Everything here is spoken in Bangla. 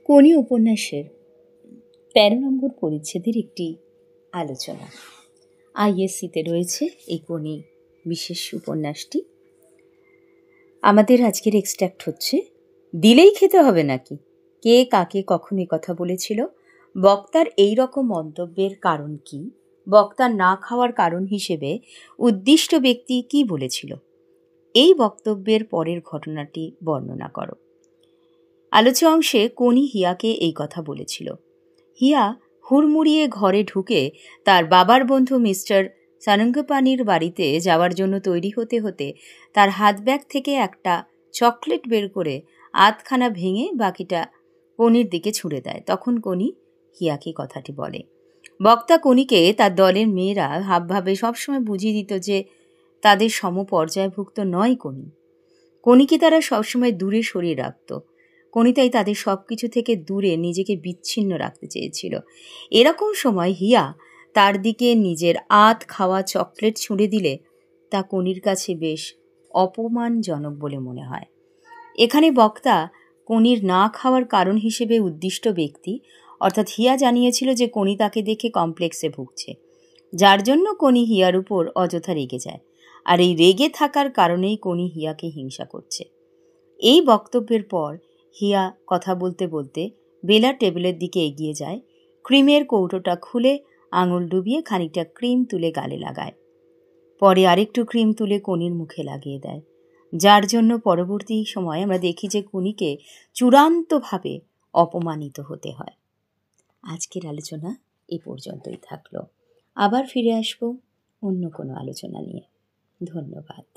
কোনি উপন্যাসের ১৩ নম্বর পরিচ্ছেদের একটি আলোচনা। আইএসসিতে রয়েছে এই কোনি বিশেষ উপন্যাসটি। আমাদের আজকের এক্সট্র্যাক্ট হচ্ছে, দিলেই খেতে হবে নাকি? কে কাকে কখন কথা বলেছিল? বক্তার এই রকম মন্তব্যের কারণ কি? বক্তার না খাওয়ার কারণ হিসেবে উদ্দিষ্ট ব্যক্তি কি বলেছিল? এই বক্তব্যের পরের ঘটনাটি বর্ণনা করো। আলোচ্য অংশে কোনি হিয়াকে এই কথা বলেছিল। হিয়া হুড়মুড়িয়ে ঘরে ঢুকে তার বাবার বন্ধু মিস্টার সারঙ্গপানির বাড়িতে যাওয়ার জন্য তৈরি হতে হতে তার হাত ব্যাগ থেকে একটা চকলেট বের করে আধখানা ভেঙে বাকিটা কোনির দিকে ছুঁড়ে দেয়। তখন কোনি হিয়াকে কথাটি বলে। বক্তা কোনিকে তার দলের মেয়েরা হাবভাবে সবসময় বুঝিয়ে দিত যে তাদের সমপর্যায়ভুক্ত নয় কোনি। কোনিকে তারা সবসময় দূরে সরিয়ে রাখত। কোনি তাই তাদের সব কিছু থেকে দূরে নিজেকে বিচ্ছিন্ন রাখতে চেয়েছিল। এরকম সময় হিয়া তার দিকে নিজের আধ খাওয়া চকলেট ছুঁড়ে দিলে তা কোনির কাছে বেশ অপমানজনক বলে মনে হয়। এখানে বক্তা কোনির না খাওয়ার কারণ হিসেবে উদ্দিষ্ট ব্যক্তি অর্থাৎ হিয়া জানিয়েছিল যে কোনি তাকে দেখে কমপ্লেক্সে ভুগছে, যার জন্য কোনি হিয়ার উপর অযথা রেগে যায়। আর এই রেগে থাকার কারণেই কোনি হিয়াকে হিংসা করছে। এই বক্তব্যের পর হিয়া কথা বলতে বলতে বেলা টেবিলের দিকে এগিয়ে যায়। ক্রিমের কৌটোটা খুলে আঙুল ডুবিয়ে খানিকটা ক্রিম তুলে গালে লাগায়। পরে আরেকটু ক্রিম তুলে কোনির মুখে লাগিয়ে দেয়, যার জন্য পরবর্তী সময় আমরা দেখি যে কোনিকে চূড়ান্তভাবে অপমানিত হতে হয়। আজকের আলোচনা এ পর্যন্তই থাকলো। আবার ফিরে আসবো অন্য কোনো আলোচনা নিয়ে। ধন্যবাদ।